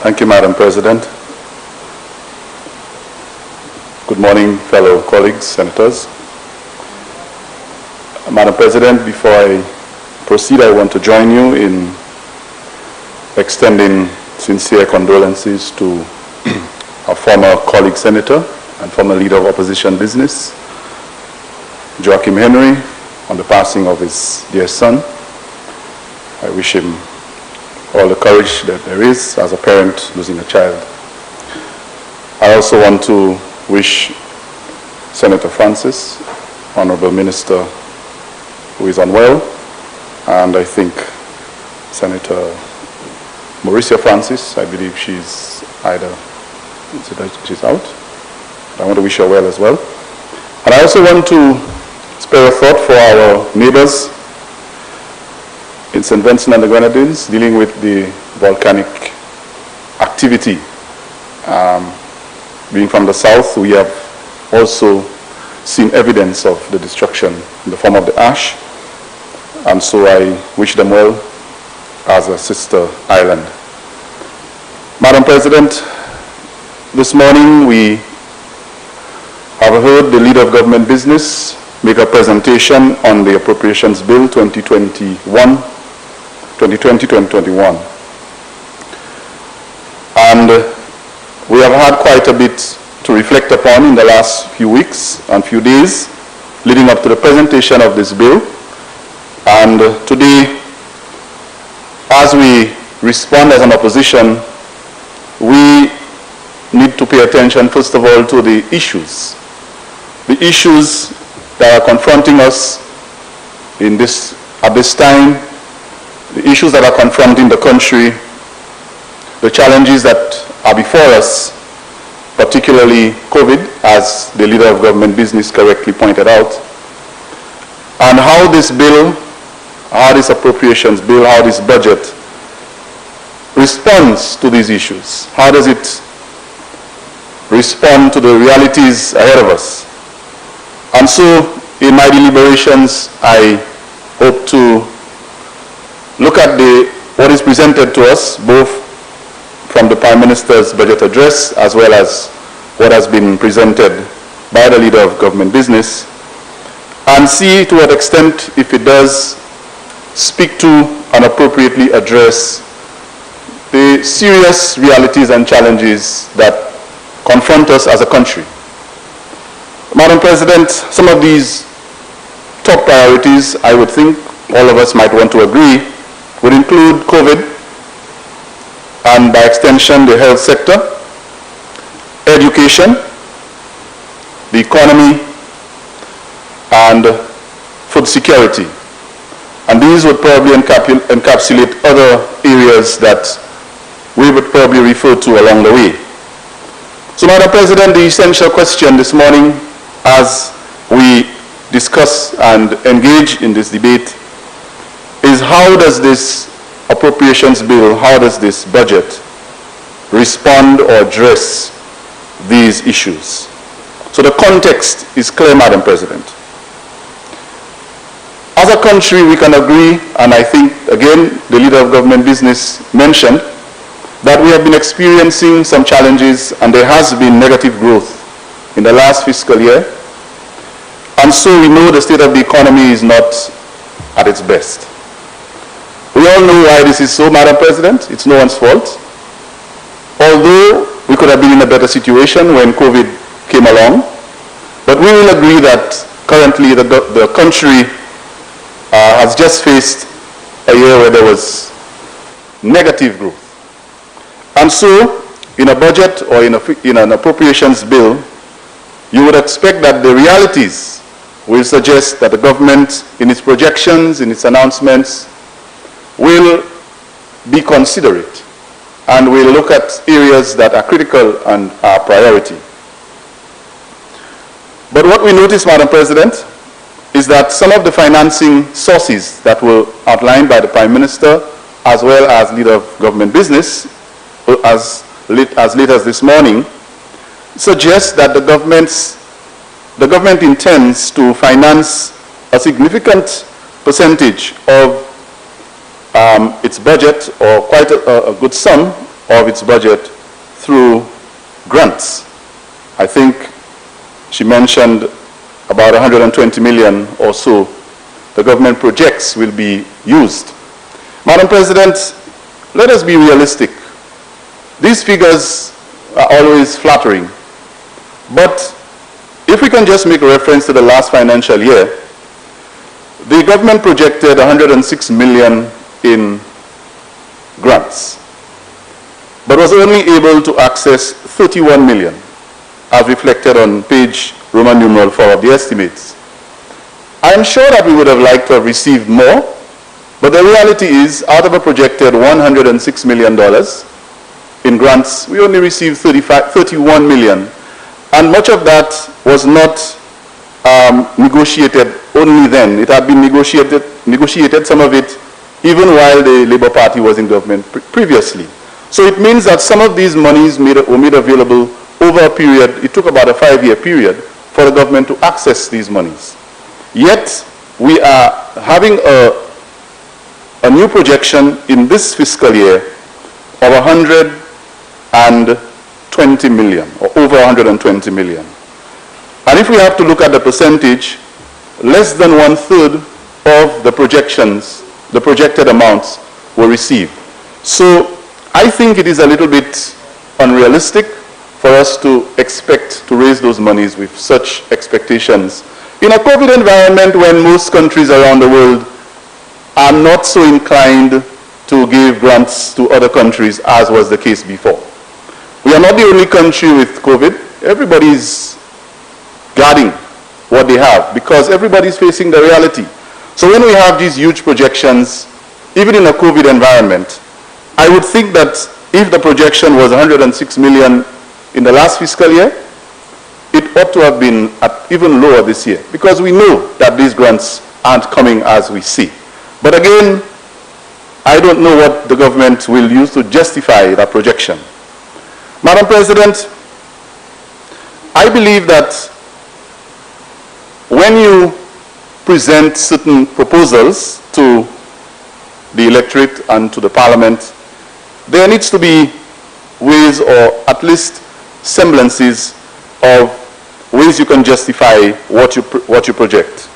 Thank you, Madam President. Good morning, fellow colleagues, senators. Madam President, before I proceed, I want to join you in extending sincere condolences to our former colleague senator and former leader of opposition business, Joachim Henry, on the passing of his dear son. I wish him all the courage that there is as a parent losing a child. I also want to wish Senator Francis, Honorable Minister, who is unwell, and I think Senator Mauricia Francis, I believe she's she's out. I want to wish her well as well. And I also want to spare a thought for our neighbors in St. Vincent and the Grenadines dealing with the volcanic activity. Being from the south, we have also seen evidence of the destruction in the form of the ash, and so I wish them well as a sister island. Madam President, this morning we have heard the leader of government business make a presentation on the Appropriations Bill 2020-2021. And we have had quite a bit to reflect upon in the last few weeks and few days leading up to the presentation of this bill. And today, as we respond as an opposition, we need to pay attention first of all to the issues that are confronting us at this time, the issues that are confronting the country, the challenges that are before us, particularly COVID, as the leader of government business correctly pointed out, and how this bill, how this appropriations bill, how this budget responds to these issues. How does it respond to the realities ahead of us? And so, in my deliberations, I hope to look at what is presented to us, both from the Prime Minister's budget address as well as what has been presented by the leader of government business, and see to what extent, if it does speak to and appropriately address the serious realities and challenges that confront us as a country. Madam President, some of these top priorities, I would think all of us might want to agree, would include COVID, and by extension the health sector, education, the economy, and food security. And these would probably encapsulate other areas that we would probably refer to along the way. So, Madam President, the essential question this morning as we discuss and engage in this debate is, how does this appropriations bill, how does this budget respond or address these issues? So the context is clear, Madam President. As a country, we can agree, and I think, again, the leader of government business mentioned, that we have been experiencing some challenges, and there has been negative growth in the last fiscal year. And so we know the state of the economy is not at its best. We all know why this is so, Madam President. It's no one's fault. Although we could have been in a better situation when COVID came along, but we will agree that currently the country has just faced a year where there was negative growth. And so, in a budget or in an appropriations bill, you would expect that the realities will suggest that the government, in its projections, in its announcements, will be considerate and will look at areas that are critical and are priority. But what we notice, Madam President, is that some of the financing sources that were outlined by the Prime Minister as well as leader of government business as late as this morning suggest that the government intends to finance a significant percentage of its budget, or quite a good sum of its budget through grants. I think she mentioned about 120 million or so the government projects will be used. Madam President, let us be realistic. These figures are always flattering, but if we can just make a reference to the last financial year, the government projected 106 million in grants, but was only able to access 31 million, as reflected on page Roman numeral 4 of the estimates. I am sure that we would have liked to have received more, but the reality is, out of a projected $106 million in grants, we only received 31 million, and much of that was not negotiated only then. It had been negotiated, some of it, even while the Labour Party was in government previously. So it means that some of these monies were made available over a period. It took about a 5-year period for the government to access these monies. Yet, we are having a new projection in this fiscal year of 120 million, or over 120 million. And if we have to look at the percentage, less than 1/3 of the projections, the projected amounts, were received. So I think it is a little bit unrealistic for us to expect to raise those monies with such expectations in a COVID environment when most countries around the world are not so inclined to give grants to other countries as was the case before. We are not the only country with COVID. Everybody's guarding what they have because everybody's facing the reality. So when we have these huge projections, even in a COVID environment, I would think that if the projection was 106 million in the last fiscal year, it ought to have been at even lower this year because we know that these grants aren't coming as we see. But again, I don't know what the government will use to justify that projection. Madam President, I believe that when you present certain proposals to the electorate and to the parliament, there needs to be ways, or at least semblances of ways you can justify what you project.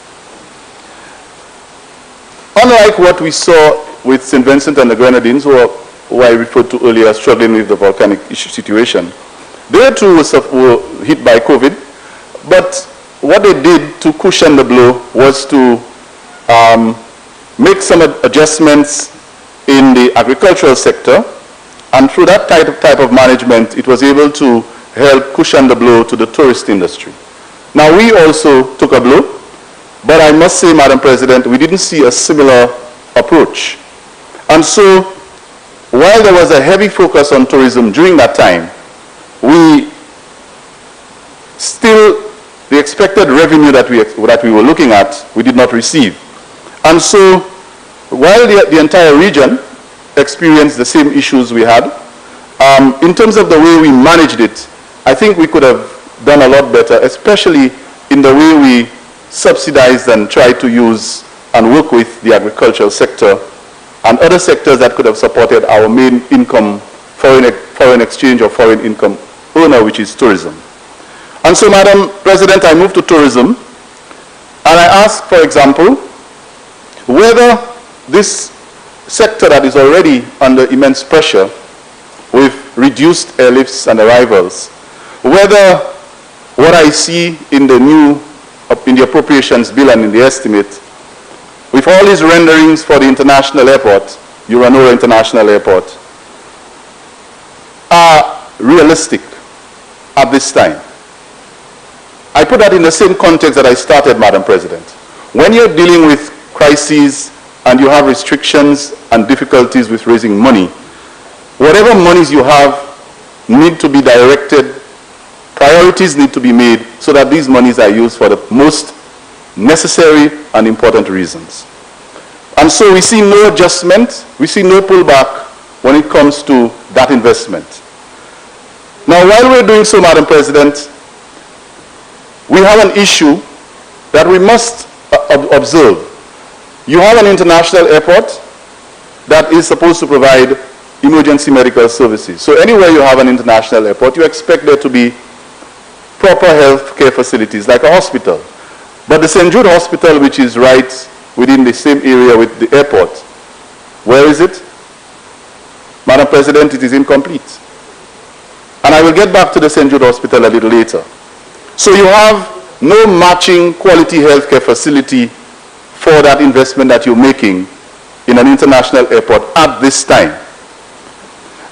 Unlike what we saw with St. Vincent and the Grenadines, who I referred to earlier, struggling with the volcanic situation, they too were hit by COVID, but what they did to cushion the blow was to make some adjustments in the agricultural sector, and through that type of management, it was able to help cushion the blow to the tourist industry. Now, we also took a blow, but I must say, Madam President, we didn't see a similar approach. And so, while there was a heavy focus on tourism during that time, the expected revenue that we were looking at, we did not receive. And so, while the entire region experienced the same issues we had, in terms of the way we managed it, I think we could have done a lot better, especially in the way we subsidized and tried to use and work with the agricultural sector and other sectors that could have supported our main income, foreign exchange or foreign income earner, which is tourism. And so, Madam President, I move to tourism, and I ask, for example, whether this sector that is already under immense pressure with reduced airlifts and arrivals, whether what I see in the appropriations bill and in the estimate, with all these renderings for the international airport, Uranora International Airport, are realistic at this time. I put that in the same context that I started, Madam President. When you're dealing with crises and you have restrictions and difficulties with raising money, whatever monies you have need to be directed, priorities need to be made so that these monies are used for the most necessary and important reasons. And so we see no adjustment, we see no pullback when it comes to that investment. Now, while we're doing so, Madam President, we have an issue that we must observe. You have an international airport that is supposed to provide emergency medical services. So anywhere you have an international airport, you expect there to be proper health care facilities like a hospital. But the St. Jude Hospital, which is right within the same area with the airport, where is it? Madam President, it is incomplete. And I will get back to the St. Jude Hospital a little later. So you have no matching quality healthcare facility for that investment that you're making in an international airport at this time.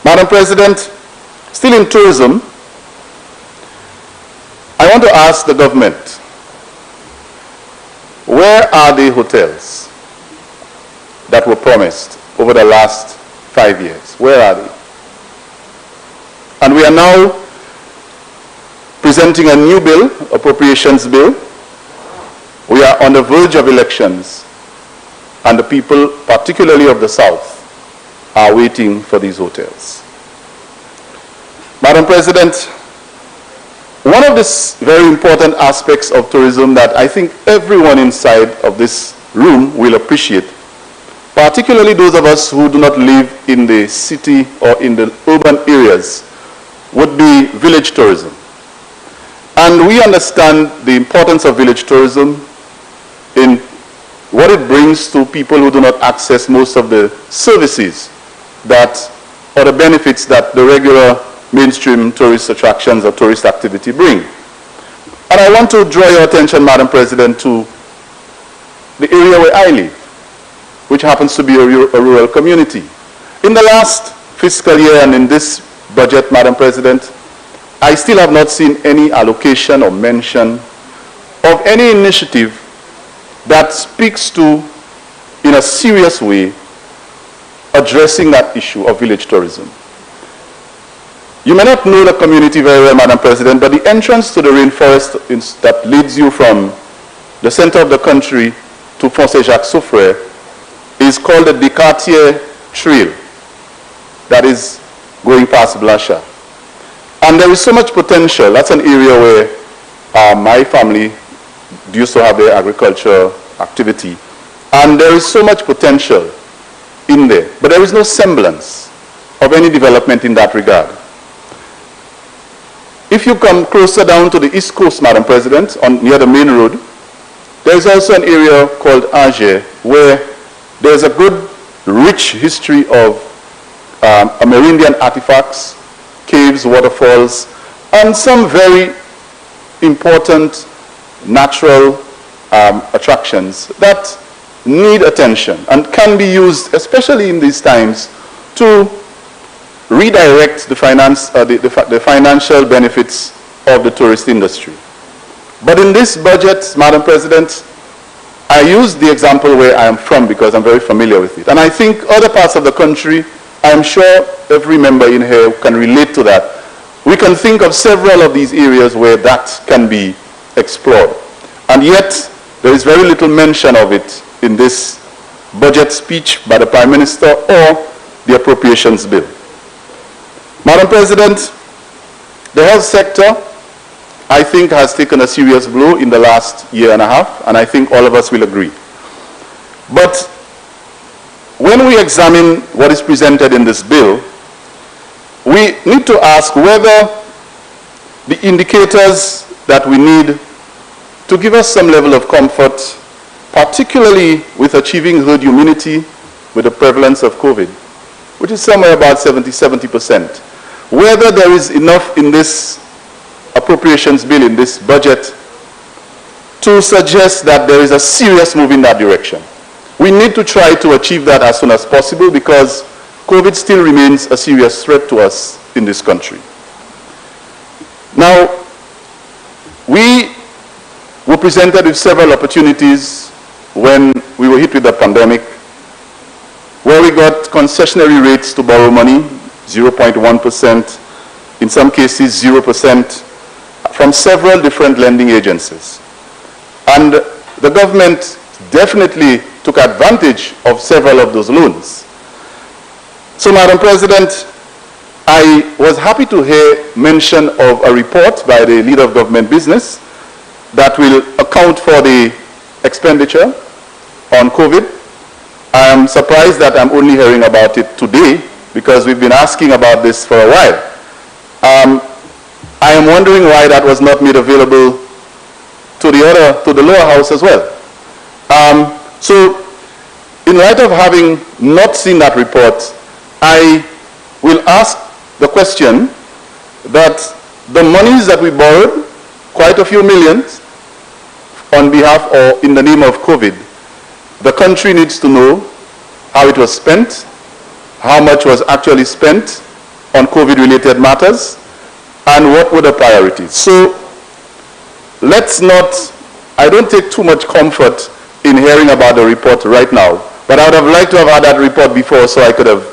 Madam President, still in tourism, I want to ask the government, where are the hotels that were promised over the last 5 years? Where are they? And we are now presenting a new bill, Appropriations Bill. We are on the verge of elections, and the people, particularly of the South, are waiting for these hotels. Madam President, one of the very important aspects of tourism that I think everyone inside of this room will appreciate, particularly those of us who do not live in the city or in the urban areas, would be village tourism. And we understand the importance of village tourism in what it brings to people who do not access most of the services that, or the benefits that the regular mainstream tourist attractions or tourist activity bring. And I want to draw your attention, Madam President, to the area where I live, which happens to be a rural community. In the last fiscal year and in this budget, Madam President, I still have not seen any allocation or mention of any initiative that speaks to, in a serious way, addressing that issue of village tourism. You may not know the community very well, Madam President, but the entrance to the rainforest that leads you from the center of the country to Foncé-Jacques-Souffré is called the Descartiers Trail, that is going past Blasha. And there is so much potential. That's an area where my family used to have their agricultural activity. And there is so much potential in there. But there is no semblance of any development in that regard. If you come closer down to the East Coast, Madam President, near the main road, there is also an area called Angers where there is a good, rich history of Amerindian artifacts, caves, waterfalls, and some very important natural attractions that need attention and can be used, especially in these times, to redirect the financial benefits of the tourist industry. But in this budget, Madam President, I use the example where I am from because I'm very familiar with it. And I think other parts of the country, I'm sure every member in here can relate to that. We can think of several of these areas where that can be explored. And yet, there is very little mention of it in this budget speech by the Prime Minister or the Appropriations Bill. Madam President, the health sector, I think, has taken a serious blow in the last year and a half, and I think all of us will agree. But when we examine what is presented in this bill, we need to ask whether the indicators that we need to give us some level of comfort, particularly with achieving herd immunity with the prevalence of COVID, which is somewhere about 70%, whether there is enough in this appropriations bill, in this budget, to suggest that there is a serious move in that direction. We need to try to achieve that as soon as possible because COVID still remains a serious threat to us in this country. Now, we were presented with several opportunities when we were hit with the pandemic, where we got concessionary rates to borrow money, 0.1%, in some cases 0%, from several different lending agencies. And the government definitely took advantage of several of those loans. So, Madam President, I was happy to hear mention of a report by the leader of government business that will account for the expenditure on COVID. I am surprised that I'm only hearing about it today because we've been asking about this for a while. I am wondering why that was not made available to the lower house as well. So in light of having not seen that report, I will ask the question that the monies that we borrowed, quite a few millions, on behalf or in the name of COVID, the country needs to know how it was spent, how much was actually spent on COVID-related matters, and what were the priorities. So let's not, I don't take too much comfort in hearing about the report right now, but I would have liked to have had that report before so I could have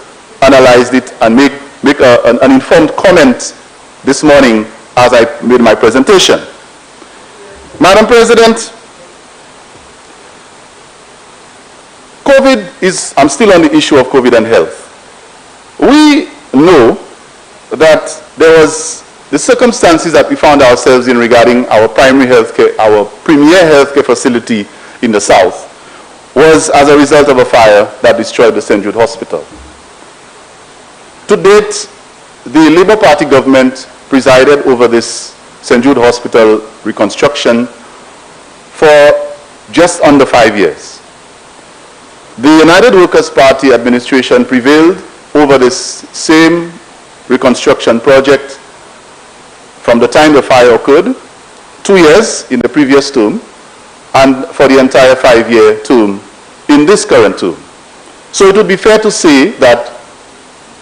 analyzed it and make an informed comment this morning as I made my presentation. Madam President, I'm still on the issue of COVID and health. We know that there was the circumstances that we found ourselves in regarding our primary healthcare, our premier healthcare facility in the south, was as a result of a fire that destroyed the St. Jude Hospital. To date, the Labour Party government presided over this St. Jude Hospital reconstruction for just under 5 years. The United Workers' Party administration prevailed over this same reconstruction project from the time the fire occurred, 2 years in the previous term, and for the entire 5-year term in this current term. So it would be fair to say that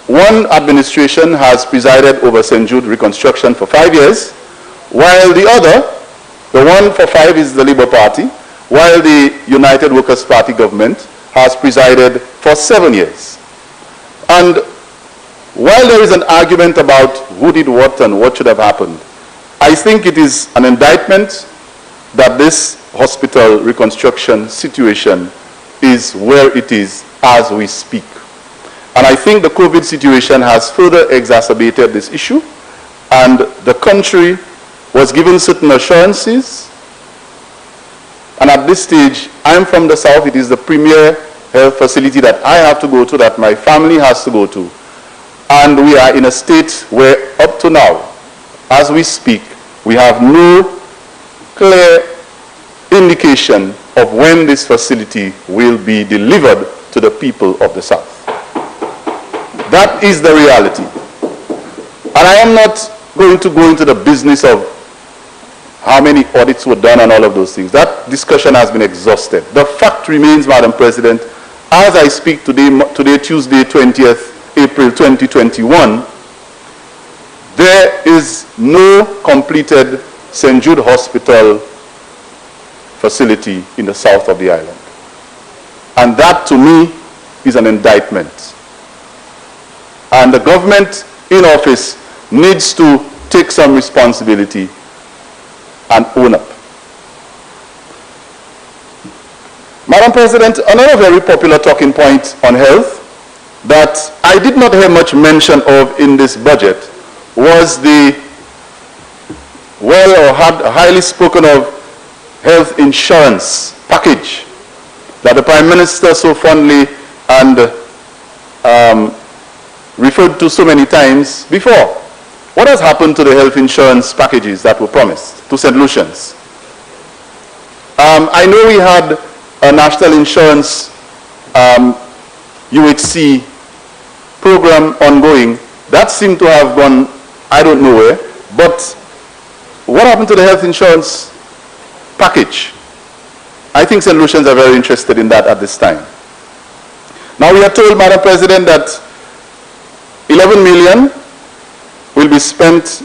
one administration has presided over St. Jude reconstruction for 5 years, while the other, the one for 5 is the Labour Party, while the United Workers' Party government has presided for 7 years. And while there is an argument about who did what and what should have happened, I think it is an indictment that this hospital reconstruction situation is where it is as we speak. And I think the COVID situation has further exacerbated this issue, and the country was given certain assurances. And at this stage, I'm from the south, it is the premier health facility that I have to go to, that my family has to go to. And we are in a state where up to now, as we speak, we have no clear indication of when this facility will be delivered to the people of the south. That is the reality. And I am not going to go into the business of how many audits were done and all of those things. That discussion has been exhausted. The fact remains, Madam President, as I speak today, Tuesday, 20th April 2021, there is no completed St. Jude Hospital facility in the south of the island. And that, to me, is an indictment. And the government in office needs to take some responsibility and own up. Madam President, another very popular talking point on health that I did not hear much mention of in this budget was the highly spoken of health insurance package that the Prime Minister so fondly and referred to so many times before. What has happened to the health insurance packages that were promised to St. Lucians? I know we had a national insurance UHC program ongoing. That seemed to have gone, I don't know where, but what happened to the health insurance package? I think St. Lucians are very interested in that at this time. Now we are told, Madam President, that 11 million will be spent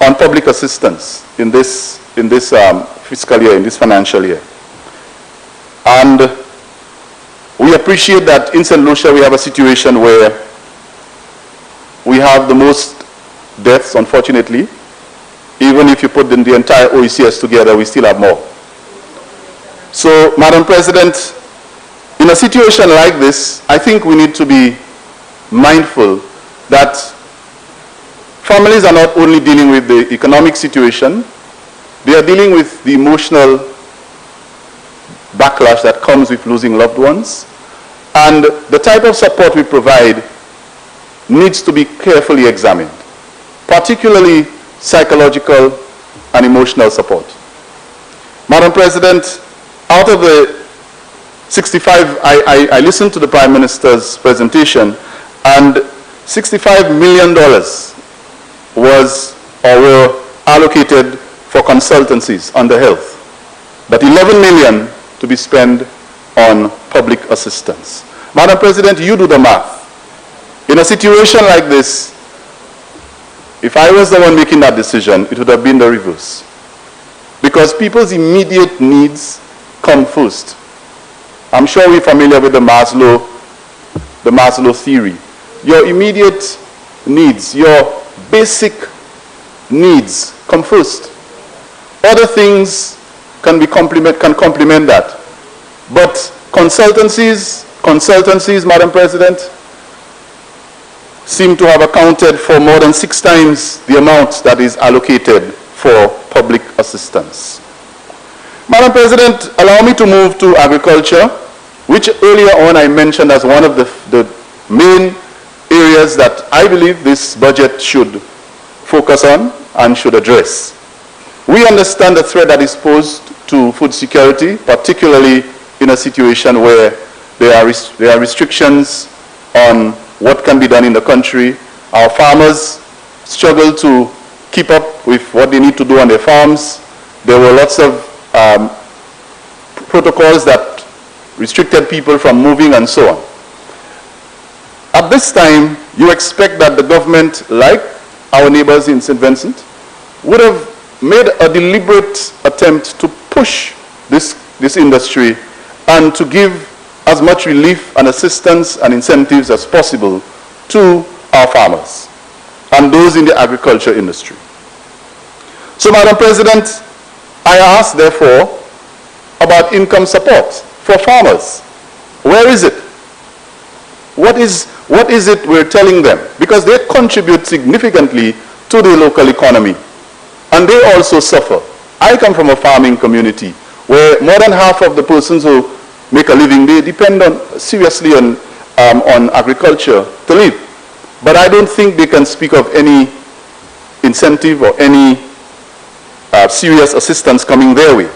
on public assistance in this fiscal year, in this financial year. And we appreciate that in St. Lucia we have a situation where we have the most deaths, unfortunately. Even if you put the entire OECS together, we still have more. So, Madam President, in a situation like this, I think we need to be mindful that families are not only dealing with the economic situation, they are dealing with the emotional backlash that comes with losing loved ones. And the type of support we provide needs to be carefully examined, particularly psychological and emotional support. Madam President, out of the 65, I listened to the Prime Minister's presentation, and $65 million was or were allocated for consultancies under health, but 11 million to be spent on public assistance. Madam President, you do the math. In a situation like this, if I was the one making that decision, it would have been the reverse. Because people's immediate needs come first. I'm sure we're familiar with the Maslow theory. Your immediate needs, your basic needs come first. Other things can complement that. But consultancies, Madam President, seem to have accounted for more than 6 times the amount that is allocated for public assistance. Madam President, allow me to move to agriculture, which earlier on I mentioned as one of the main areas that I believe this budget should focus on and should address. We understand the threat that is posed to food security, particularly in a situation where there are restrictions on what can be done in the country. Our farmers struggle to keep up with what they need to do on their farms. There were lots of protocols that restricted people from moving and so on. At this time, you expect that the government, like our neighbors in St. Vincent, would have made a deliberate attempt to push this industry and to give as much relief and assistance and incentives as possible to our farmers and those in the agriculture industry. So, Madam President, I ask, therefore, about income support for farmers. Where is it? What is it we're telling them? Because they contribute significantly to the local economy, and they also suffer. I come from a farming community where more than half of the persons who make a living, they depend seriously on agriculture to live. But I don't think they can speak of any incentive or any serious assistance coming their way.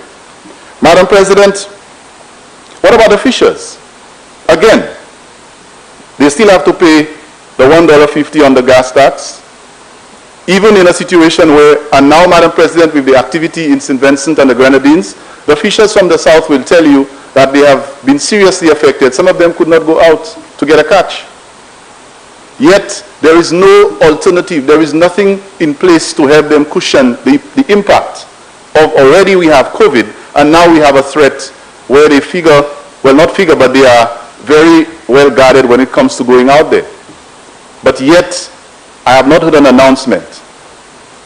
Madam President, what about the fishers? Again, they still have to pay the $1.50 on the gas tax, even in a situation where, and now, Madam President, with the activity in St. Vincent and the Grenadines, the fishers from the south will tell you that they have been seriously affected. Some of them could not go out to get a catch. Yet, there is no alternative. There is nothing in place to help them cushion the impact of already we have COVID, and now we have a threat where they figure, well, not figure, but they are very well guarded when it comes to going out there. But yet, I have not heard an announcement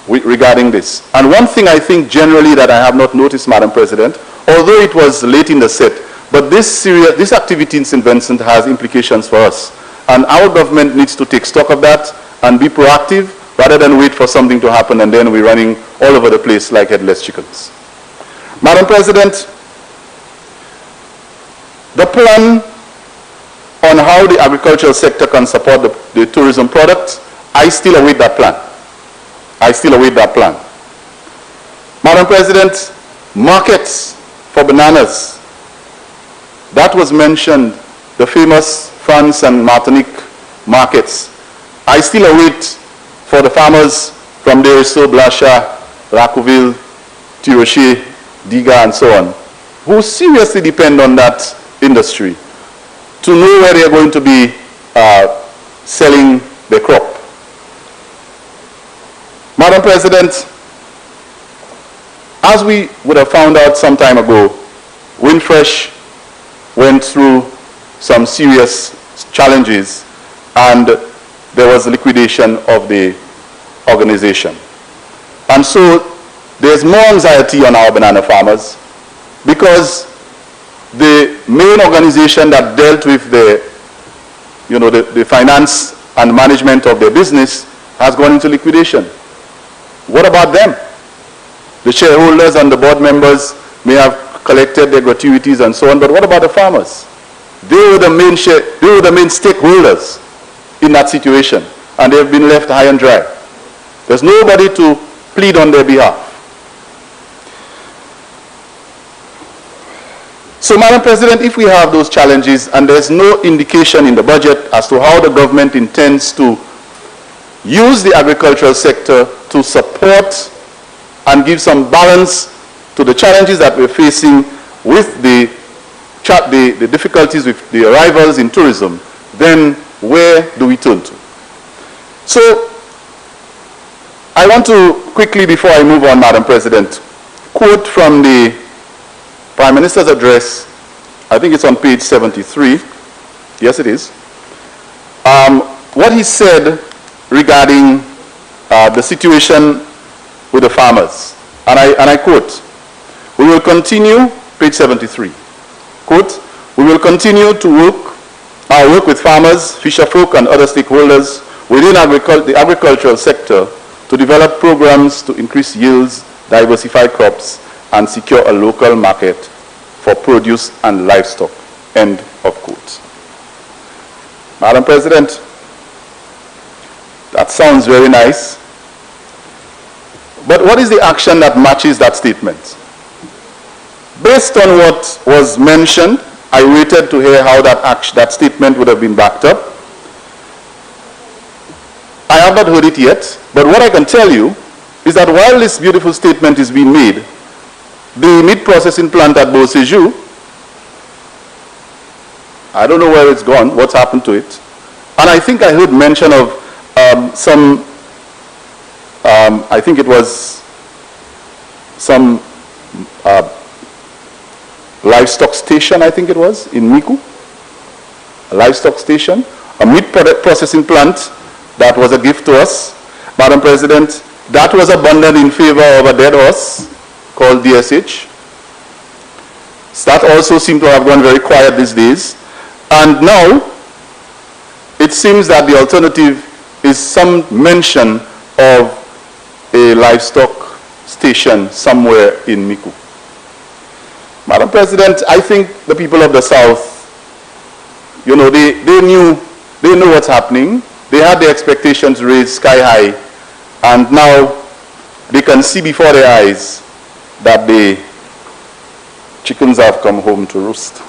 regarding this. And one thing I think generally that I have not noticed, Madam President, although it was late in the set, but this activity in St. Vincent has implications for us. And our government needs to take stock of that and be proactive rather than wait for something to happen and then we're running all over the place like headless chickens. Madam President, the plan on how the agricultural sector can support the tourism products, I still await that plan. I still await that plan. Madam President, markets for bananas, that was mentioned, the famous France and Martinique markets. I still await for the farmers from Dereso, Blasha, Racouville, Tirocher, Diga, and so on, who seriously depend on that industry, to know where they are going to be selling their crop. Madam President, as we would have found out some time ago, Windfresh went through some serious challenges and there was liquidation of the organization. And so there's more anxiety on our banana farmers because the main organization that dealt with the finance and management of their business has gone into liquidation. What about them? The shareholders and the board members may have collected their gratuities and so on, but what about the farmers? They were the main stakeholders in that situation, and they have been left high and dry. There's nobody to plead on their behalf. So, Madam President, if we have those challenges and there's no indication in the budget as to how the government intends to use the agricultural sector to support and give some balance to the challenges that we're facing with the difficulties with the arrivals in tourism, then where do we turn to? So, I want to quickly, before I move on, Madam President, quote from the Prime Minister's address. I think it's on page 73. Yes, it is. What he said regarding the situation with the farmers. And I quote, "We will continue," page 73, quote, "we will continue to work with farmers, fisherfolk, and other stakeholders within the agricultural sector to develop programs to increase yields, diversify crops, and secure a local market for produce and livestock," end of quote. Madam President, that sounds very nice, but what is the action that matches that statement? Based on what was mentioned, I waited to hear how that statement would have been backed up. I have not heard it yet, but what I can tell you is that while this beautiful statement is being made, the meat processing plant at Beausejour, I don't know where it's gone, what's happened to it. And I think I heard mention of I think it was some livestock station, I think it was, in Miku. A livestock station, a meat processing plant that was a gift to us. Madam President, that was abandoned in favor of a dead horse called DSH. So that also seemed to have gone very quiet these days. And now, it seems that the alternative is some mention of a livestock station somewhere in Miku. Madam President, I think the people of the South, you know, they know what's happening. They had their expectations raised sky high, and now they can see before their eyes that the chickens have come home to roost.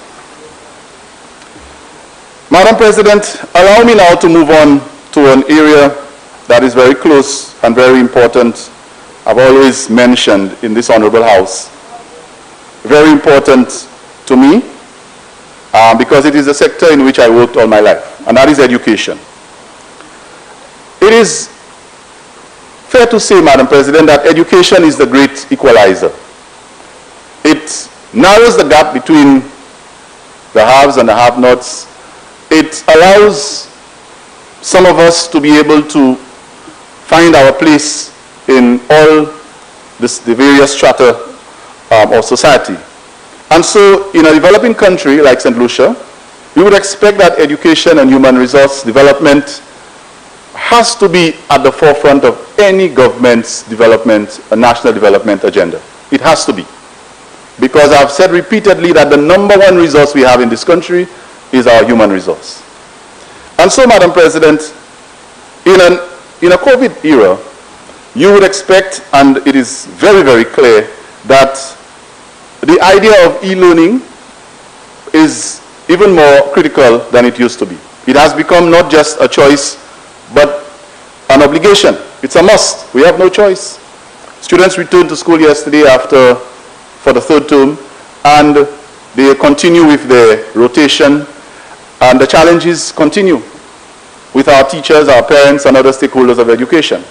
Madam President, allow me now to move on to an area that is very close and very important. I've always mentioned in this Honorable House. Very important to me because it is a sector in which I worked all my life, and that is education. It is fair to say, Madam President, that education is the great equalizer. It narrows the gap between the haves and the have-nots. It allows some of us to be able to find our place in all the various strata of society. And so, in a developing country like St. Lucia, we would expect that education and human resource development has to be at the forefront of any government's development, a national development agenda. It has to be. Because I've said repeatedly that the #1 resource we have in this country is our human resource. And so, Madam President, in a COVID era, you would expect, and it is very, very clear, that the idea of e-learning is even more critical than it used to be. It has become not just a choice, but an obligation. It's a must. We have no choice. Students returned to school yesterday for the third term, and they continue with their rotation, and the challenges continue with our teachers, our parents, and other stakeholders of education.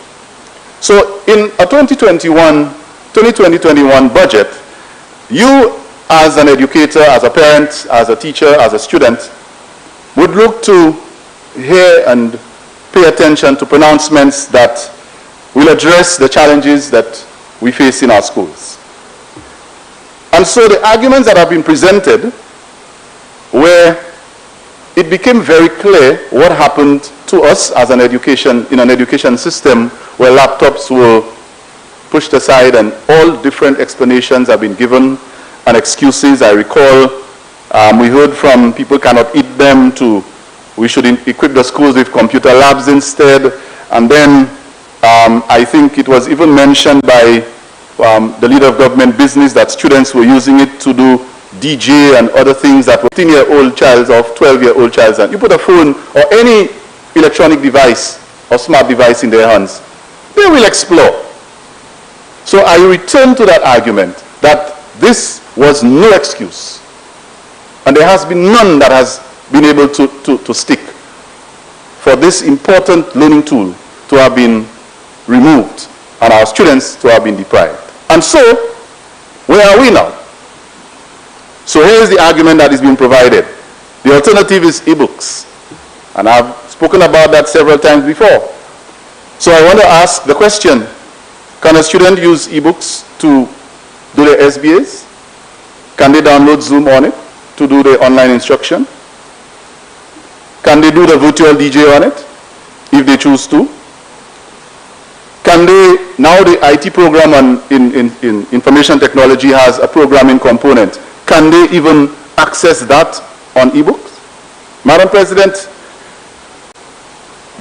So in a 2020-21 budget, you as an educator, as a parent, as a teacher, as a student, would look to hear and pay attention to pronouncements that will address the challenges that we face in our schools. And so the arguments that have been presented, where it became very clear what happened to us as in an education system where laptops were pushed aside and all different explanations have been given and excuses. I recall we heard from people cannot eat them to we should equip the schools with computer labs instead. And then I think it was even mentioned by the leader of government business that students were using it to do DJ and other things that were 10-year-old child or 12-year-old child. And you put a phone or any electronic device or smart device in their hands, they will explore. So I return to that argument that this was no excuse. And there has been none that has been able to stick for this important learning tool to have been removed and our students to have been deprived. And so, where are we now? So here is the argument that is being provided. The alternative is e-books. And I've spoken about that several times before. So I want to ask the question, can a student use e-books to do their SBAs? Can they download Zoom on it to do their online instruction? Can they do the virtual DJ on it if they choose to? Can they, now the IT program in information technology has a programming component. Can they even access that on e-books? Madam President,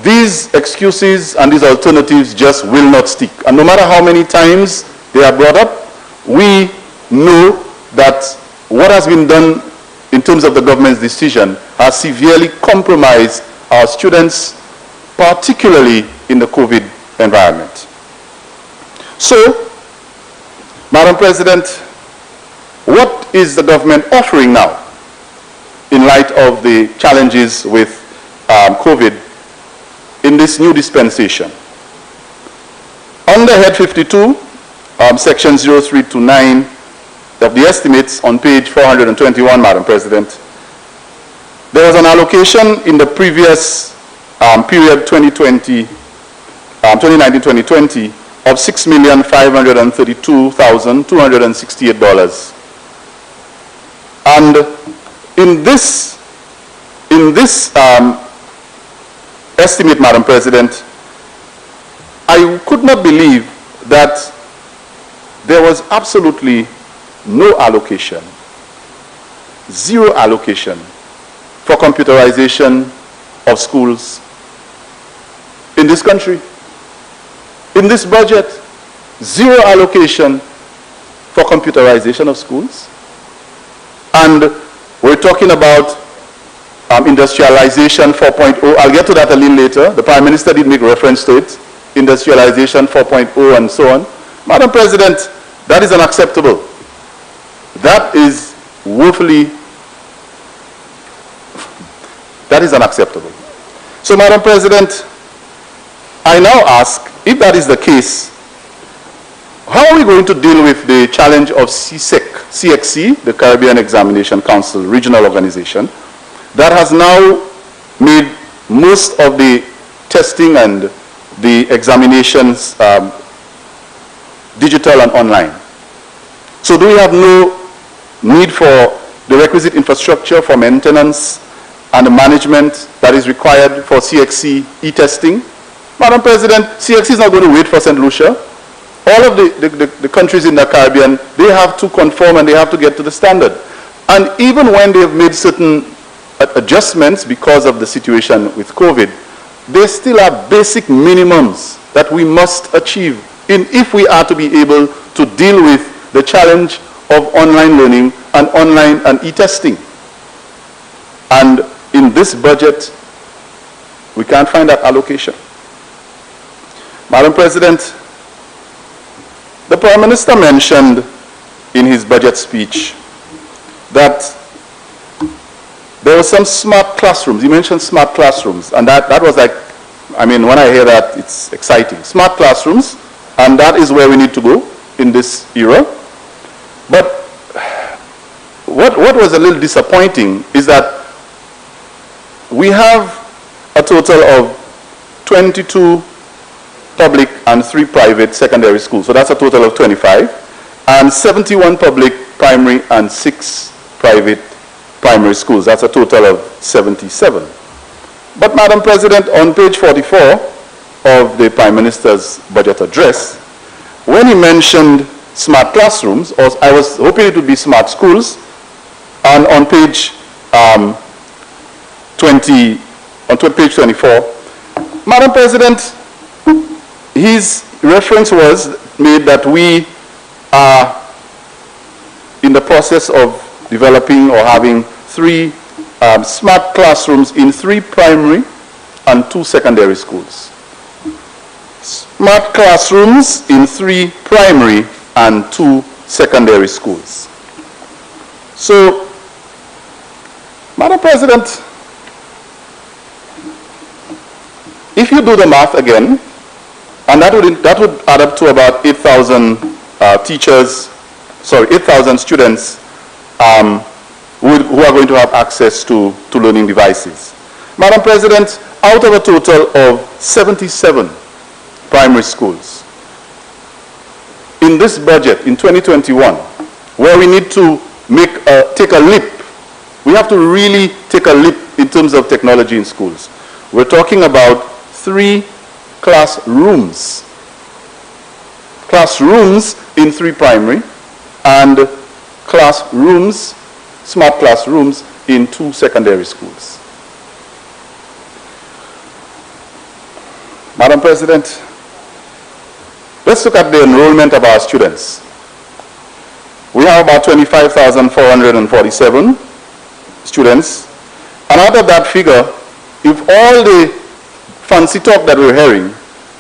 these excuses and these alternatives just will not stick. And no matter how many times they are brought up, we know that what has been done in terms of the government's decision has severely compromised our students, particularly in the COVID environment. So, Madam President, what is the government offering now in light of the challenges with COVID in this new dispensation? Under Head 52, Section 0329 of the estimates on page 421, Madam President, there was an allocation in the previous period 2019-2020 of $6,532,268. And in this estimate, Madam President, I could not believe that there was absolutely no allocation, zero allocation for computerization of schools in this country. In this budget, zero allocation for computerization of schools. And we're talking about industrialization 4.0. I'll get to that a little later. The Prime Minister did make reference to it, industrialization 4.0 and so on. Madam President, that is unacceptable. That is woefully, that is unacceptable. So, Madam President, I now ask, if that is the case, how are we going to deal with the challenge of CXC, the Caribbean Examination Council regional organization, that has now made most of the testing and the examinations digital and online? So do we have no need for the requisite infrastructure for maintenance and the management that is required for CXC e-testing? Madam President, CXC is not going to wait for St. Lucia. All of the countries in the Caribbean, they have to conform and they have to get to the standard. And even when they have made certain adjustments because of the situation with COVID, they still have basic minimums that we must achieve if we are to be able to deal with the challenge of online learning and online and e-testing. And in this budget, we can't find that allocation. Madam President, the Prime Minister mentioned in his budget speech that there were some smart classrooms. He mentioned smart classrooms, and that was like, I mean, when I hear that, it's exciting. Smart classrooms, and that is where we need to go in this era. But what was a little disappointing is that we have a total of 22 public and 3 private secondary schools. So that's a total of 25. And 71 public primary and 6 private primary schools. That's a total of 77. But Madam President, on page 44 of the Prime Minister's budget address, when he mentioned smart classrooms, or I was hoping it would be smart schools, and on page 25, on page 24. Madam President, his reference was made that we are in the process of developing or having 3 smart classrooms in 3 primary and 2 secondary schools. Smart classrooms in 3 primary and 2 secondary schools. So, Madam President, if you do the math again, and that would add up to about 8,000 8,000 students who are going to have access to learning devices. Madam President, out of a total of 77 primary schools, in this budget in 2021, where we need to take a leap, we have to really take a leap in terms of technology in schools. We're talking about 3 classrooms in 3 primary and smart classrooms in 2 secondary schools. Madam President, let's look at the enrollment of our students. We have about 25,447 students, and out of that figure, if all the fancy talk that we're hearing,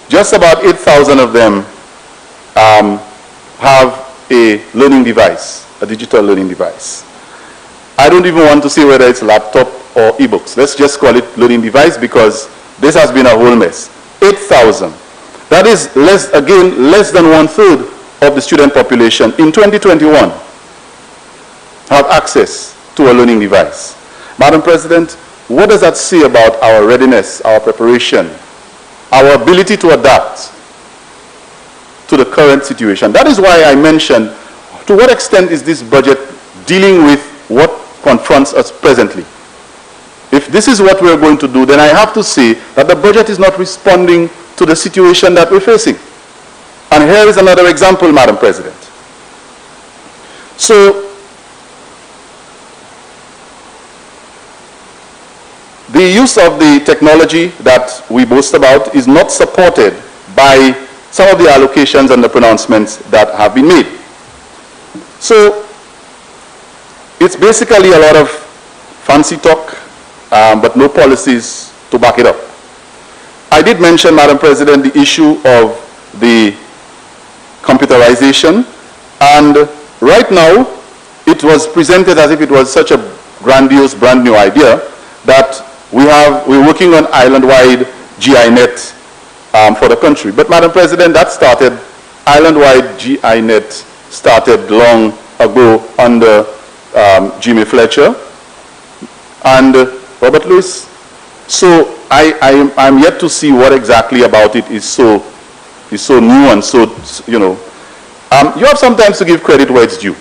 just about 8,000 of them have a learning device, a digital learning device. I don't even want to say whether it's laptop or e-books. Let's just call it learning device because this has been a whole mess. 8,000. That is less than 1/3 of the student population in 2021 have access to a learning device. Madam President, what does that say about our readiness, our preparation, our ability to adapt to the current situation? That is why I mentioned, to what extent is this budget dealing with what confronts us presently? If this is what we're going to do, then I have to say that the budget is not responding to the situation that we're facing. And here is another example, Madam President. So, the use of the technology that we boast about is not supported by some of the allocations and the pronouncements that have been made. So, it's basically a lot of fancy talk, but no policies to back it up. I did mention, Madam President, the issue of the computerization, and right now it was presented as if it was such a grandiose, brand new idea that we're working on island-wide GINet for the country. But Madam President, that started, island-wide GINet started long ago under Jimmy Fletcher and Robert Lewis. So I'm yet to see what exactly about it is so new and so, you know. You have sometimes to give credit where it's due.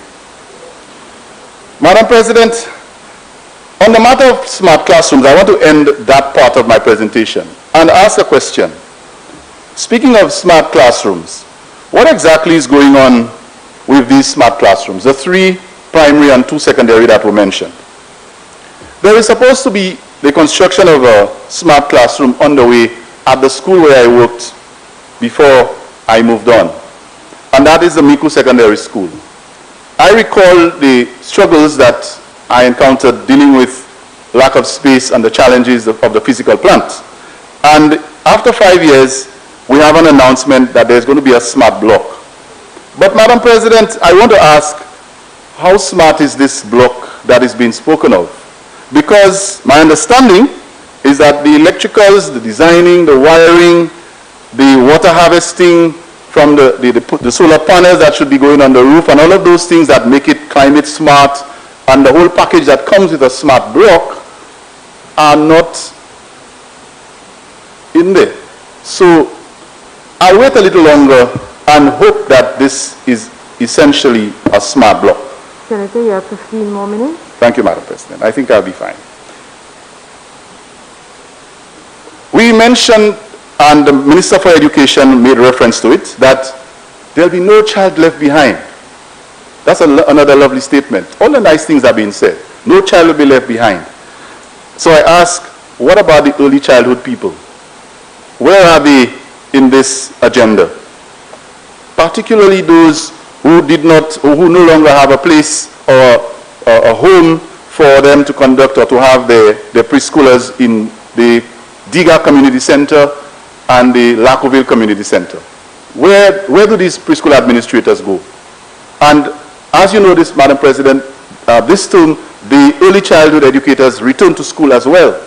Madam President, on the matter of smart classrooms, I want to end that part of my presentation and ask a question. Speaking of smart classrooms, what exactly is going on with these smart classrooms, the 3 primary and 2 secondary that were mentioned? There is supposed to be the construction of a smart classroom underway at the school where I worked before I moved on, and that is the Miku Secondary School. I recall the struggles that I encountered dealing with lack of space and the challenges of the physical plant. And after 5 years, we have an announcement that there's going to be a smart block. But Madam President, I want to ask, how smart is this block that is being spoken of? Because my understanding is that the electricals, the designing, the wiring, the water harvesting from the solar panels that should be going on the roof and all of those things that make it climate smart and the whole package that comes with a smart block are not in there. So I'll wait a little longer and hope that this is essentially a smart block. Senator, you have 15 more minutes. Thank you, Madam President. I think I'll be fine. We mentioned, and the Minister for Education made reference to it, that there'll be no child left behind. That's another lovely statement. All the nice things are being said. No child will be left behind. So I ask, what about the early childhood people? Where are they in this agenda? Particularly those who who no longer have a place or a home for them to conduct or to have their preschoolers in the Diga Community Center and the Lacoville Community Center. Where do these preschool administrators go? And as you know this, Madam President, this term, the early childhood educators returned to school as well.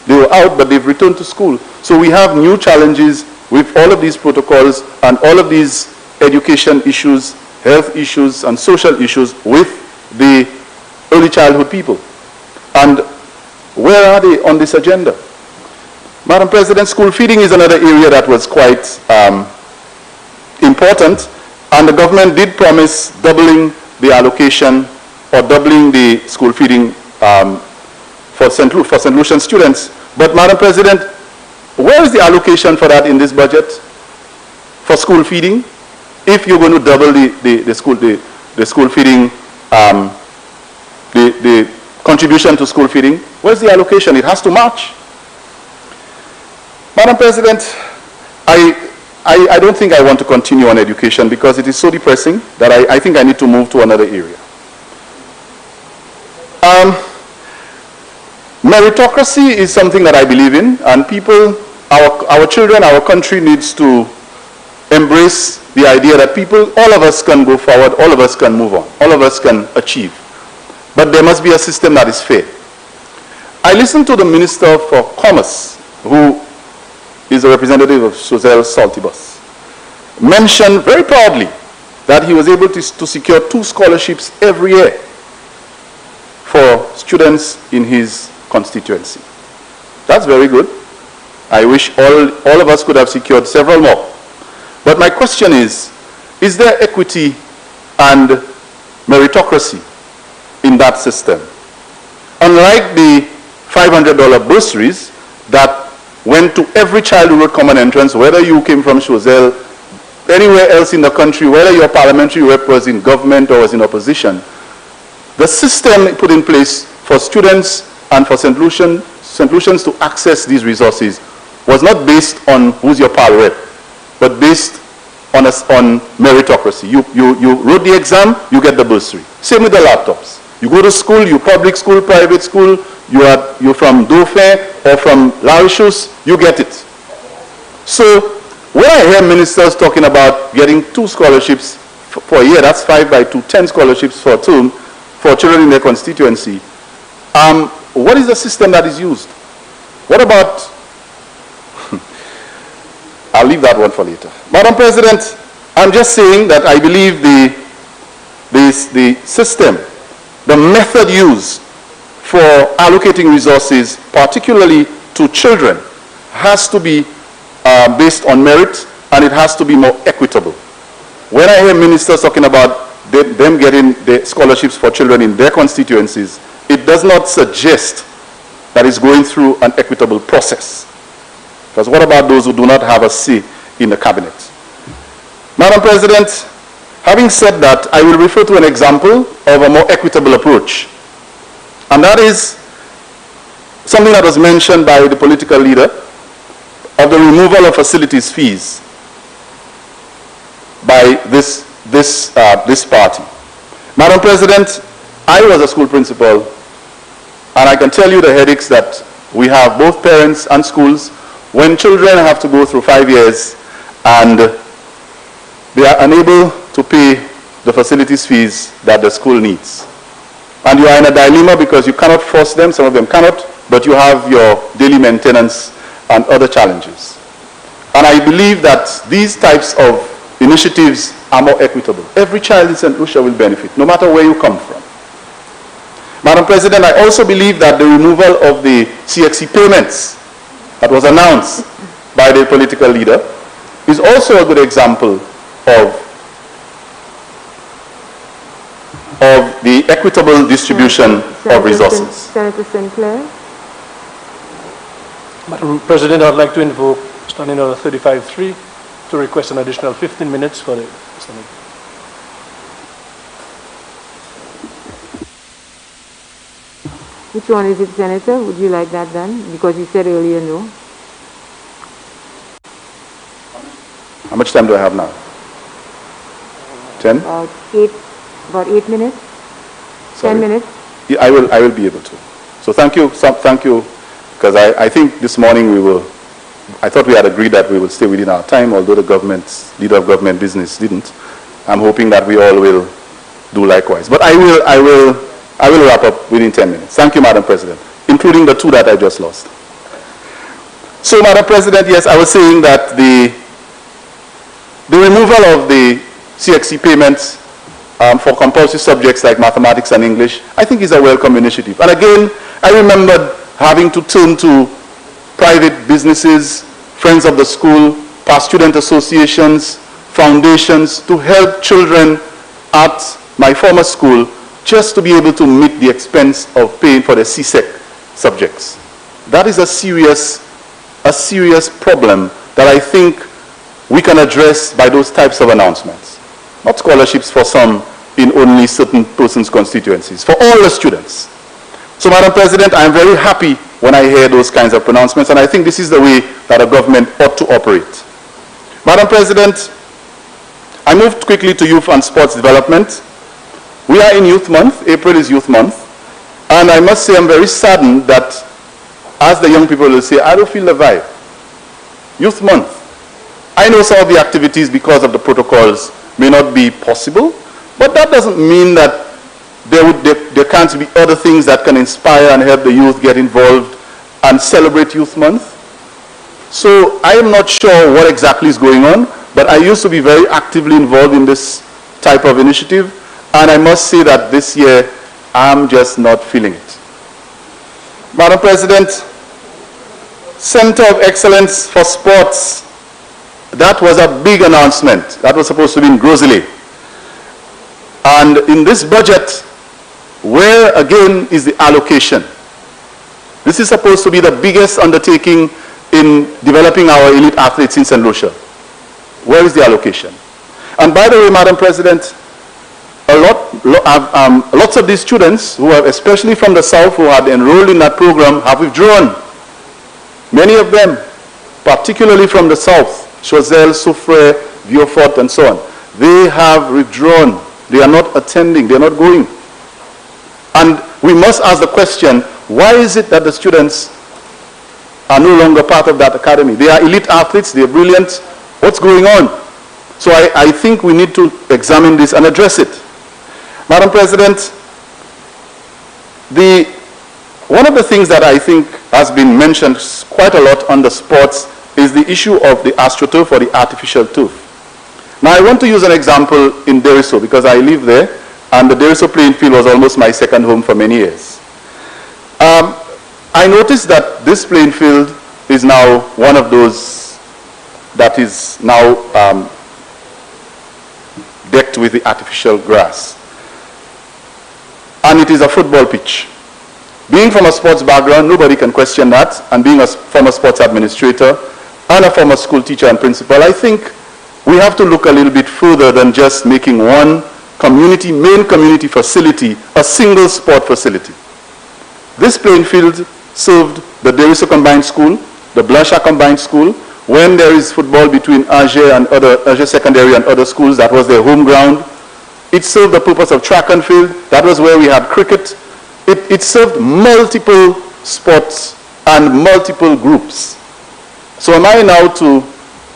They were out, but they've returned to school. So we have new challenges with all of these protocols and all of these education issues, health issues, and social issues with the early childhood people. And where are they on this agenda? Madam President, school feeding is another area that was quite important, and the government did promise doubling the allocation or doubling the school feeding for St. Lucian students. But Madam President, where is the allocation for that in this budget for school feeding? If you're going to double the school feeding, the contribution to school feeding, where's the allocation? It has to match. Madam President, I don't think I want to continue on education because it is so depressing that I think I need to move to another area. Meritocracy is something that I believe in, and people, our children, our country needs to embrace the idea that people, all of us can go forward, all of us can move on, all of us can achieve. But there must be a system that is fair. I listened to the Minister for Commerce, who is a representative of Sozel Saltibus, mention very proudly that he was able to secure 2 scholarships every year for students in his constituency. That's very good. I wish all of us could have secured several more. But my question is there equity and meritocracy in that system? Unlike the $500 bursaries that went to every child who wrote common entrance, whether you came from Choiseul, anywhere else in the country, whether your parliamentary rep was in government or was in opposition, the system put in place for students and for St. Lucians to access these resources was not based on who's your pal rep, but based on meritocracy. You wrote the exam, you get the bursary. Same with the laptops. You go to school, you public school, private school, you're from Dauphin or from Laurentius, you get it. So when I hear ministers talking about getting 2 scholarships for a year, that's 5 by 2, 10 scholarships for a term for children in their constituency, what is the system that is used? What about, I'll leave that one for later. Madam President, I'm just saying that I believe the system, the method used for allocating resources, particularly to children, has to be based on merit, and it has to be more equitable. When I hear ministers talking about them getting the scholarships for children in their constituencies, it does not suggest that it's going through an equitable process. Because what about those who do not have a say in the cabinet? Madam President, having said that, I will refer to an example of a more equitable approach. And that is something that was mentioned by the political leader of the removal of facilities fees by this party. Madam President, I was a school principal, and I can tell you the headaches that we have, both parents and schools, when children have to go through 5 years and they are unable to pay the facilities fees that the school needs. And you are in a dilemma because you cannot force them, some of them cannot, but you have your daily maintenance and other challenges. And I believe that these types of initiatives are more equitable. Every child in St. Lucia will benefit, no matter where you come from. Madam President, I also believe that the removal of the CXC payments that was announced by the political leader is also a good example of the equitable distribution of resources. Senator Sinclair. Madam President, I'd like to invoke Standing Order 35-3 to request an additional 15 minutes for the Senate. Which one is it, Senator? Would you like that done? Because you said earlier no. How much time do I have now? 10? About 8 minutes. Sorry. 10 minutes. Yeah, I will be able to. So thank you, because I think this morning I thought we had agreed that we will stay within our time, although the leader of government business didn't. I'm hoping that we all will do likewise. But I will wrap up within 10 minutes. Thank you, Madam President, including the 2 that I just lost. So, Madam President, yes, I was saying that the removal of the CXC payments for compulsory subjects like mathematics and English, I think is a welcome initiative. And again, I remembered having to turn to private businesses, friends of the school, past student associations, foundations to help children at my former school just to be able to meet the expense of paying for their CSEC subjects. That is a serious problem that I think we can address by those types of announcements. Not scholarships for some in only certain persons' constituencies, for all the students. So, Madam President, I am very happy when I hear those kinds of pronouncements, and I think this is the way that a government ought to operate. Madam President, I moved quickly to youth and sports development. We are in Youth Month. April is Youth Month. And I must say I'm very saddened that, as the young people will say, I don't feel the vibe. Youth Month. I know some of the activities, because of the protocols, may not be possible, but that doesn't mean that there can't be other things that can inspire and help the youth get involved and celebrate Youth Month. So I am not sure what exactly is going on, but I used to be very actively involved in this type of initiative, and I must say that this year I'm just not feeling it. Madam President, Center of Excellence for Sports, that was a big announcement. That was supposed to be in Grosley. And in this budget, where again is the allocation? This is supposed to be the biggest undertaking in developing our elite athletes in St. Lucia. Where is the allocation? And by the way, Madam President, lots of these students who have, especially from the South, who had enrolled in that program have withdrawn. Many of them, particularly from the South, Choiseul, Soufrière, Vieux-Fort, and so on, they have withdrawn. They are not attending. They are not going. And we must ask the question, why is it that the students are no longer part of that academy? They are elite athletes. They are brilliant. What's going on? So I think we need to examine this and address it. Madam President, one of the things that I think has been mentioned quite a lot on the sports is the issue of the AstroTurf or the artificial turf. Now I want to use an example in Deriso because I live there, and the Deriso playing field was almost my second home for many years. I noticed that this playing field is now one of those that is now decked with the artificial grass. And it is a football pitch. Being from a sports background, nobody can question that, and being a former sports administrator and a former school teacher and principal, I think we have to look a little bit further than just making one main community facility a single sport facility. This playing field served the Deriso Combined School, the Blanchard Combined School. When there is football between Agé Secondary and other schools, that was their home ground. It served the purpose of track and field. That was where we had cricket. It served multiple sports and multiple groups. So am I now to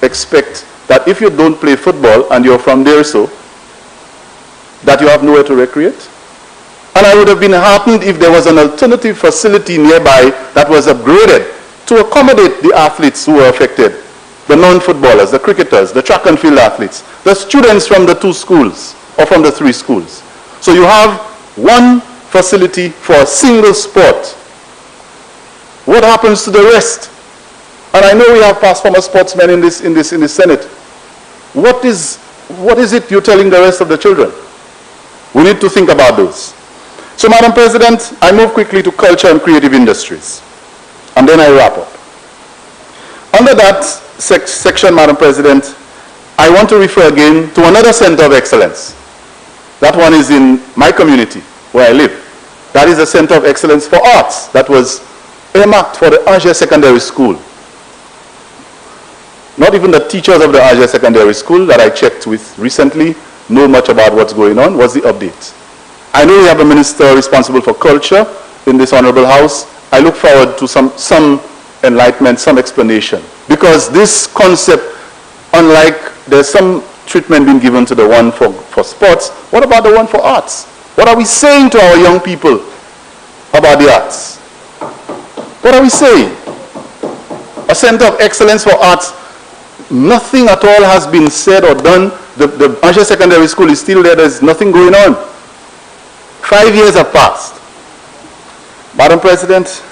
expect that if you don't play football and you're from Deriso, that you have nowhere to recreate? And I would have been heartened if there was an alternative facility nearby that was upgraded to accommodate the athletes who were affected, the non-footballers, the cricketers, the track and field athletes, the students from the 2 schools or from the 3 schools. So you have one facility for a single sport. What happens to the rest? And I know we have past former sportsmen in this Senate. What is it you're telling the rest of the children? We need to think about those. So, Madam President, I move quickly to culture and creative industries. And then I wrap up. Under that section, Madam President, I want to refer again to another center of excellence. That one is in my community, where I live. That is the Center of Excellence for Arts that was earmarked for the Aja Secondary School. Not even the teachers of the Aja Secondary School that I checked with recently know much about what's going on. What's the update? I know we have a minister responsible for culture in this honorable house. I look forward to some enlightenment, some explanation. Because this concept, unlike there's some treatment being given to the one for sports, what about the one for arts? What are we saying to our young people about the arts? What are we saying? A Center of Excellence for Arts, nothing at all has been said or done. The Aja Secondary School is still there. There's nothing going on. 5 years have passed. Madam President,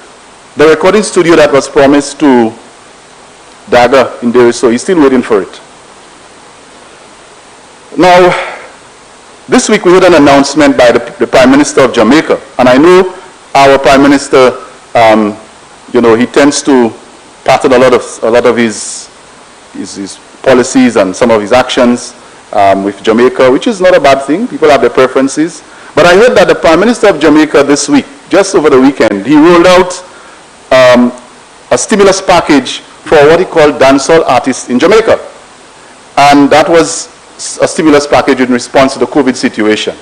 the recording studio that was promised to Dagger in Deriso, he's still waiting for it. Now, this week we heard an announcement by the Prime Minister of Jamaica, and I know our Prime Minister, he tends to pattern a lot of his policies and some of his actions with Jamaica, which is not a bad thing. People have their preferences. But I heard that the Prime Minister of Jamaica this week, just over the weekend, he rolled out a stimulus package for what he called dancehall artists in Jamaica. And that was a stimulus package in response to the COVID situation.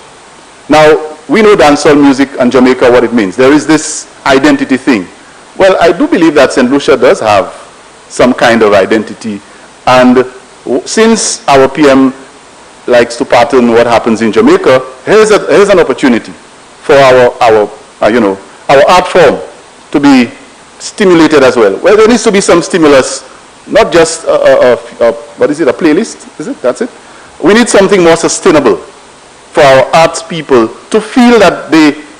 Now, we know dancehall music and Jamaica, what it means. There is this identity thing. Well, I do believe that St. Lucia does have some kind of identity. And since our PM likes to pattern what happens in Jamaica, here's an opportunity for our art form to be stimulated as well. Well, there needs to be some stimulus, not just a playlist, is it? That's it? We need something more sustainable for our arts people to feel that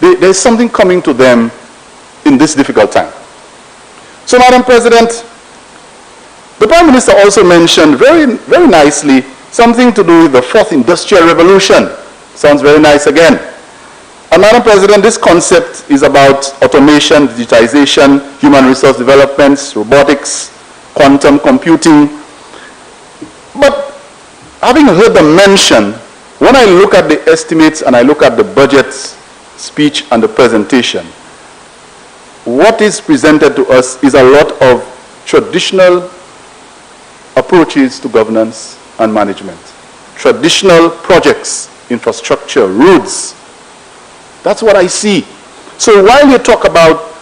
there's something coming to them in this difficult time. So, Madam President, the Prime Minister also mentioned very, very nicely something to do with the fourth industrial revolution. Sounds very nice again. And Madam President, this concept is about automation, digitization, human resource development, robotics, quantum computing. But having heard the mention, when I look at the estimates and I look at the budget speech and the presentation, what is presented to us is a lot of traditional approaches to governance and management. Traditional projects, infrastructure, roads. That's what I see. So while you talk about,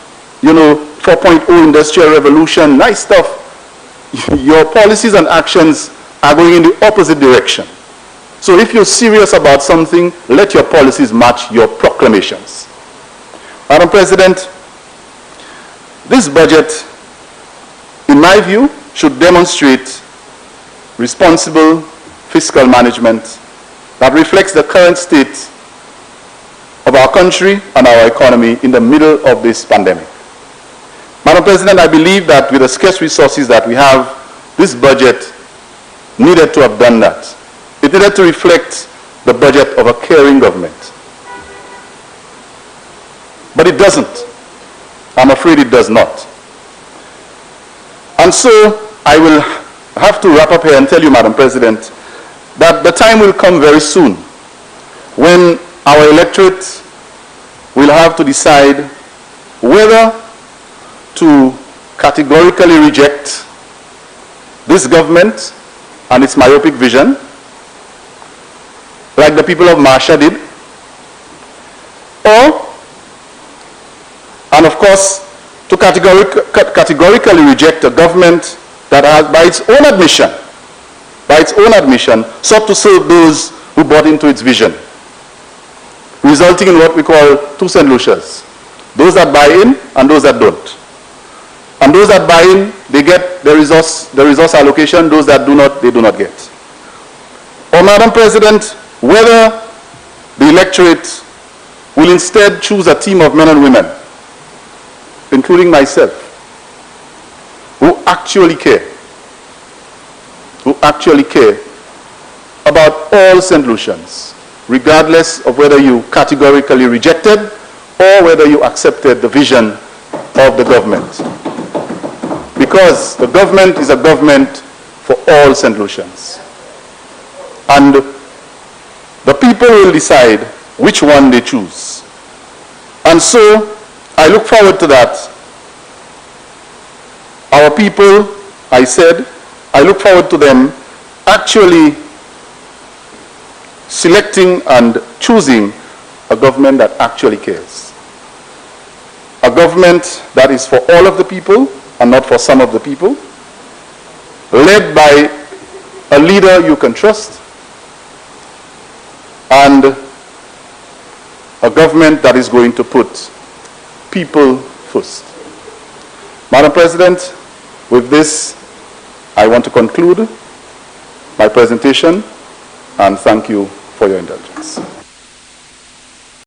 4.0 industrial revolution, nice stuff, your policies and actions are going in the opposite direction. So if you're serious about something, let your policies match your proclamations. Madam President, this budget, in my view, should demonstrate responsible fiscal management that reflects the current state of our country and our economy in the middle of this pandemic. Madam President, I believe that with the scarce resources that we have, this budget needed to have done that. It needed to reflect the budget of a caring government. But it doesn't. I'm afraid it does not. And so I will have to wrap up here and tell you, Madam President, that the time will come very soon when our electorate will have to decide whether to categorically reject this government and its myopic vision, like the people of Marsha did, and of course, to categorically reject a government that has, by its own admission, sought to serve those who bought into its vision, resulting in what we call two St. Lucias, those that buy in and those that don't. And those that buy in, they get the resource allocation, those that do not, they do not get. Or, Madam President, whether the electorate will instead choose a team of men and women, including myself, who actually care about all St. Lucians, regardless of whether you categorically rejected or whether you accepted the vision of the government. Because the government is a government for all St. Lucians. And the people will decide which one they choose. And so I look forward to that. Our people, I said, I look forward to them actually selecting and choosing a government that actually cares. A government that is for all of the people and not for some of the people, led by a leader you can trust, and a government that is going to put people first. Madam President, with this, I want to conclude my presentation and thank you for your indulgence.